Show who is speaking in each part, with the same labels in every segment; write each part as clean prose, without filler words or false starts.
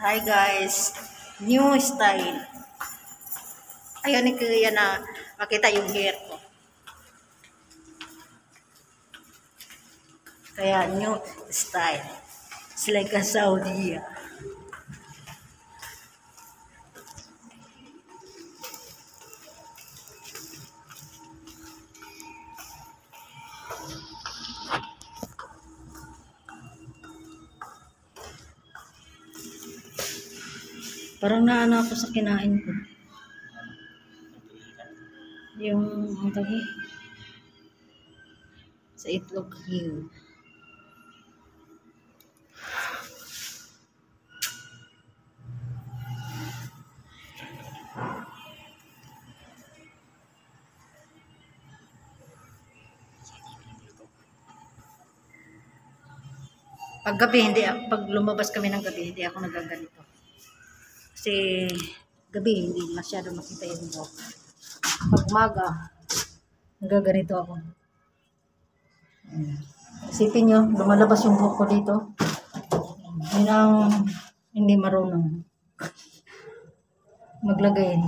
Speaker 1: Hi guys, new style. Ayaw ni Kuya na makita yung hair ko. Kaya new style. It's like a Saudi. Parang naano ako sa kinain ko. Yung ang tawag sa itlog hill. Pag lumabas kami ng gabi, hindi ako nagaganito. Kasi gabi, hindi masyado makita yung buhok. Pag umaga, nagaganito ako. Isipin nyo, lumalabas yung buhok ko dito. Yun ang hindi marunong maglagay.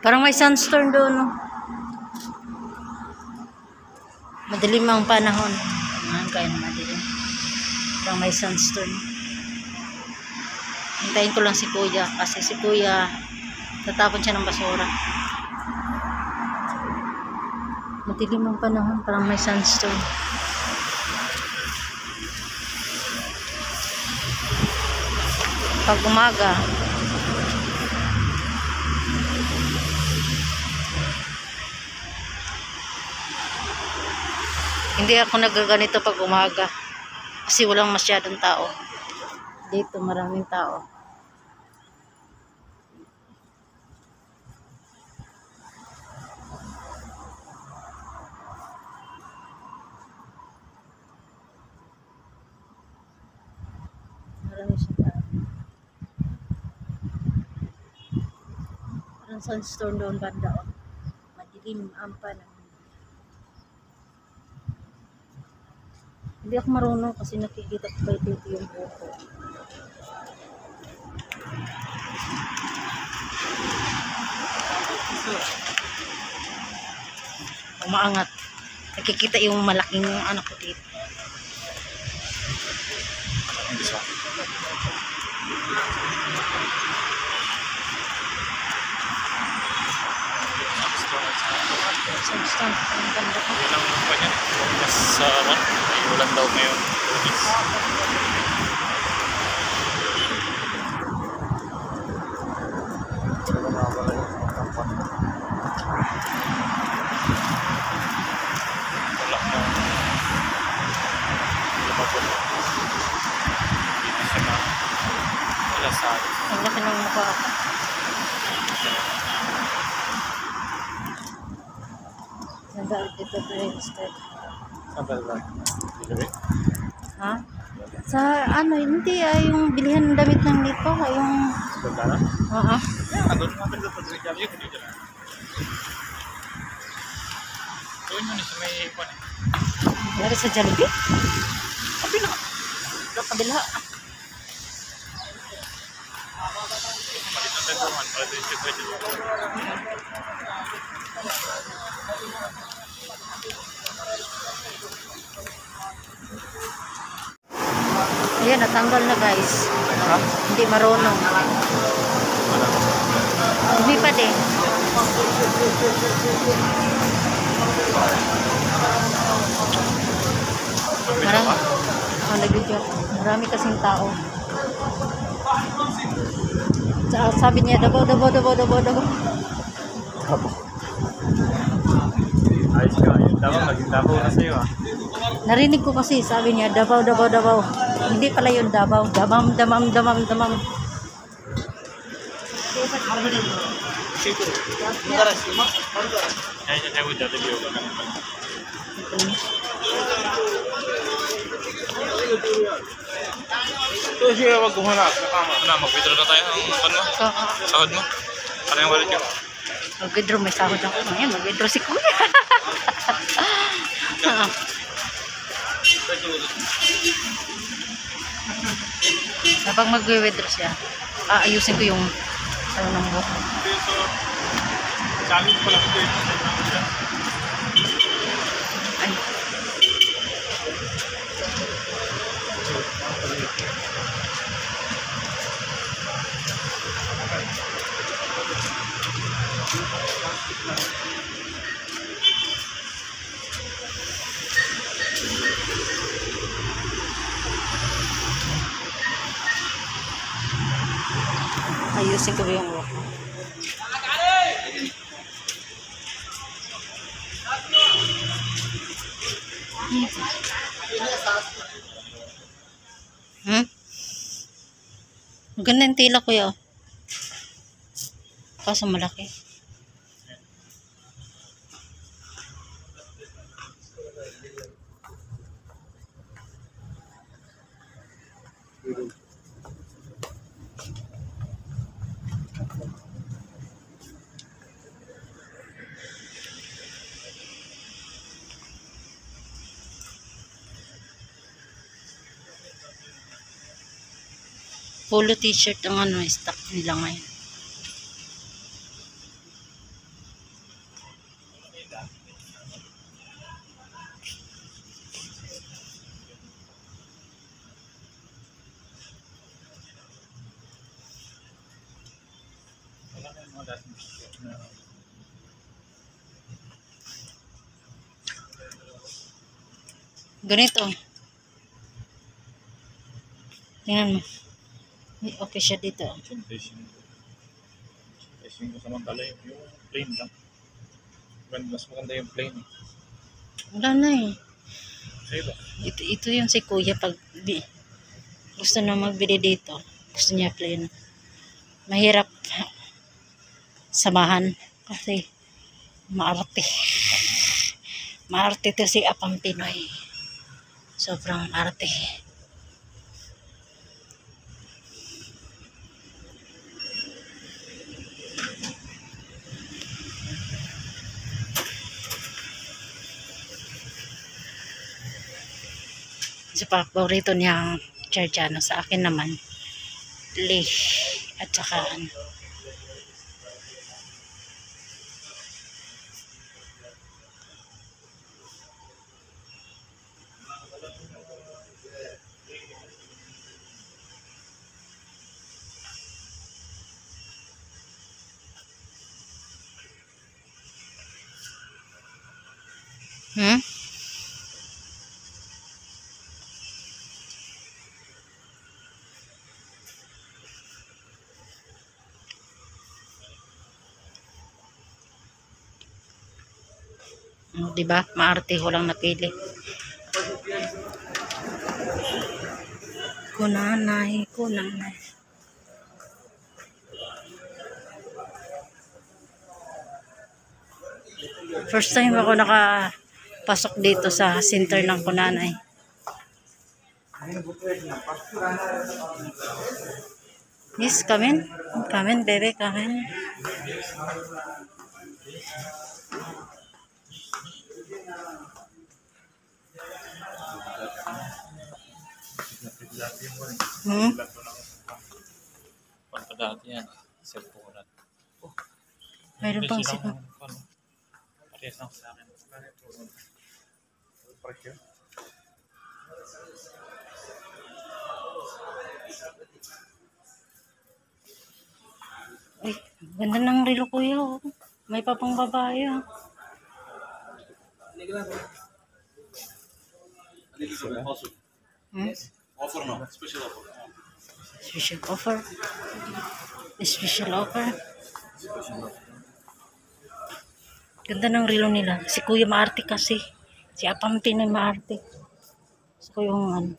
Speaker 1: Parang may sunstorm doon, no? Madilim ang panahon. Kaya na madilim. Parang may sunstorm. Hintayin ko lang si Kuya. Kasi si Kuya, tatapon siya ng basura. Madilim ang panahon. Parang may sunstorm. Pag umaga, hindi ako nagaganito pag umaga kasi walang masyadong tao dito, maraming tao. Maraming siya tao. Parang sunstorm doon banda, madilim ang panahon. Hindi ako marunong kasi nakikita ko kay Titi yung buhok ko. Umaangat. Nakikita yung malaking anak ko dito. Sunstorm. Ang ganda ko.
Speaker 2: Yun ang kanya. Mas may ulan daw ngayon. Wala na. Lumabot. Hindi siya na. Wala sa akin.
Speaker 1: Ang laki ng mukha ako. Nandaan dito sa hairstyle.
Speaker 2: Saan ba ba? Dito
Speaker 1: Ha? Sa ano, hindi yung bilihan ng damit ng dito, yung
Speaker 2: sa Bandara?
Speaker 1: oo.
Speaker 2: Doon natin sa pag-regalo yun. Dito na. Doon yun sa may ipon eh.
Speaker 1: Lari sa Jollibee? Kabila. Kabila.
Speaker 2: Malit na tayo man. Para dito yung pwede.
Speaker 1: Ayan, natanggal na guys. Hindi marunong. Hindi pa din. Marami kasing tao. Sabi niya, dabo.
Speaker 2: Ayos ka. Yung tama, maging tabo na sa'yo ah.
Speaker 1: Narinig ko kasi, sabi niya, Davao, Davao, Davao. Hindi pala yun Davao. Damam, damam, damam, damam.
Speaker 2: Kaya ko dati video ka naman. Ito siya wag gumanap sa kama. Ano, mag-withdraw na tayo ng ano? Sahod mo? Ano yung wallet ko?
Speaker 1: Mag-withdraw, may sahod ako. Ngayon, mag-withdraw si Kuya. Kapag mag-withdraw siya, aayusin ko yung ano ng buhok.
Speaker 2: Challenge pala ko dito.
Speaker 1: Ay. Ayusin ko yung buhok. Hmm? Ganda yung tila ko yun. Kaso malaki. Polo t-shirt ang ano, stock nila ngayon. Ganito. Tingnan mo. Okay siya dito.
Speaker 2: Testing ko samantala yung plain lang. Mas maganda yung plain.
Speaker 1: Wala na eh.
Speaker 2: Sa'yo ba?
Speaker 1: Ito yung si Kuya pag gusto na magbili dito. Gusto niya plain. Mahirap samahan kasi maarte. Maarte to si Apang Pinoy. Sobrang arte. Sa paborito niyang Churchano, sa akin naman Lee at saka ano. Hmm? Diba? Maarte ko lang napili. Kunanay, kunanay. First time ako nakapasok dito sa center ng Kunanay. Yes, come in. Come in, baby, come in. Hmm?
Speaker 2: Pagkadati yan. Sepulad.
Speaker 1: Mayroon pang sipa.
Speaker 2: Parehas lang sa akin. Presyo?
Speaker 1: Ay, ganda ng relo kuya. Oh. May papang babae. Oh. Hmm?
Speaker 3: Offer no, special offer.
Speaker 1: Special offer. Special offer. Ganda ng relo nila. Si Kuya maarte kasi. Si Apang Pinoy maarte. ko yung ano.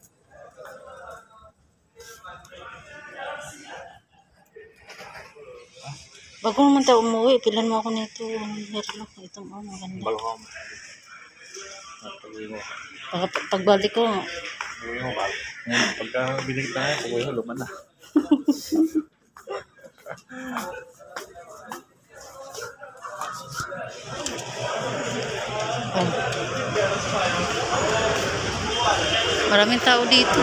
Speaker 1: Bago naman tayo umuwi, pilan mo ako nito. Ito mo, maganda.
Speaker 2: Balong.
Speaker 1: Pagbalik ko,
Speaker 2: Pagka binigit na yan, pag luman na.
Speaker 1: oh. Maraming tao dito.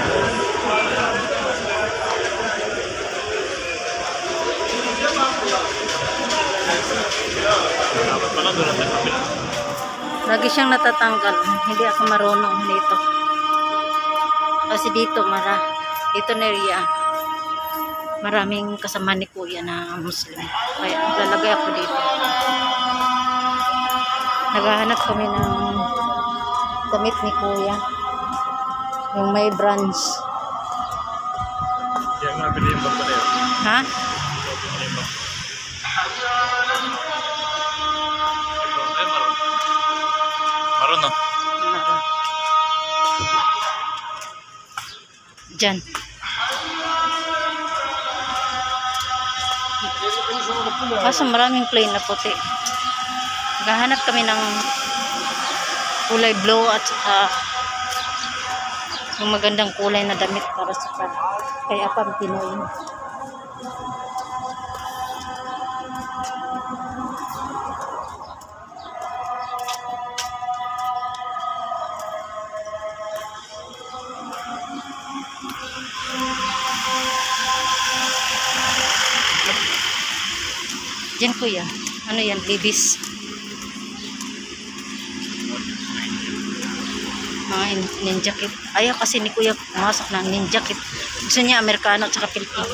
Speaker 2: Dapat pala doon natin kapila.
Speaker 1: Lagi siyang natatanggal. Hindi ako marunong dito. Kasi dito, dito na area. Maraming kasama ni Kuya na Muslim. Kaya lalagay ako dito. Naghahanap kami ng damit ni Kuya. Yung may branch.
Speaker 2: Kaya nga pili yung bag pala yun.
Speaker 1: Ha?
Speaker 2: Ay, maroon. Maroon, no?
Speaker 1: Diyan. Kaso maraming plain na puti. Naghahanap kami ng kulay blue at saka yung magandang kulay na damit para sa kay Apam Pinoy. Diyan Kuya. Ano yan? Libis. Mga ninja kit. Ayaw kasi ni Kuya pumasok ng ninja kit. Gusto niya Amerikano at saka Pilipino.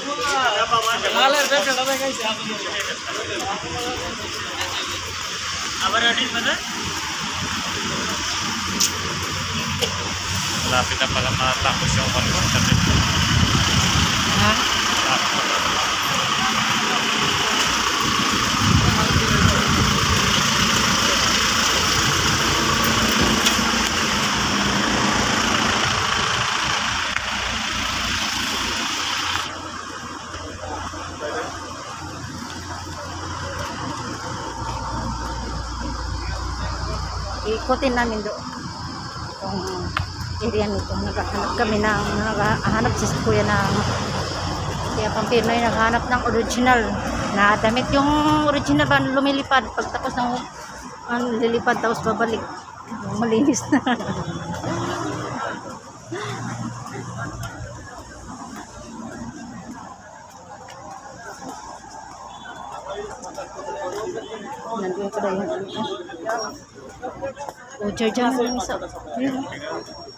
Speaker 2: Malapit na pala matapos yung kongo.
Speaker 1: Ha? Ikutin namin doon itong area nito. Naghahanap si Kuya ng kaya Pampinoy, naghahanap ng original na damit. Yung original ba lumilipad pagtapos ng lilipad tapos babalik yung malinis na. Nandun pa rin yung o dyan yung isa.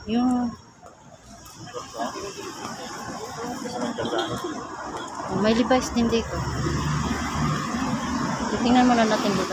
Speaker 1: Yung may Levi's din dito. Titingnan muna natin dito.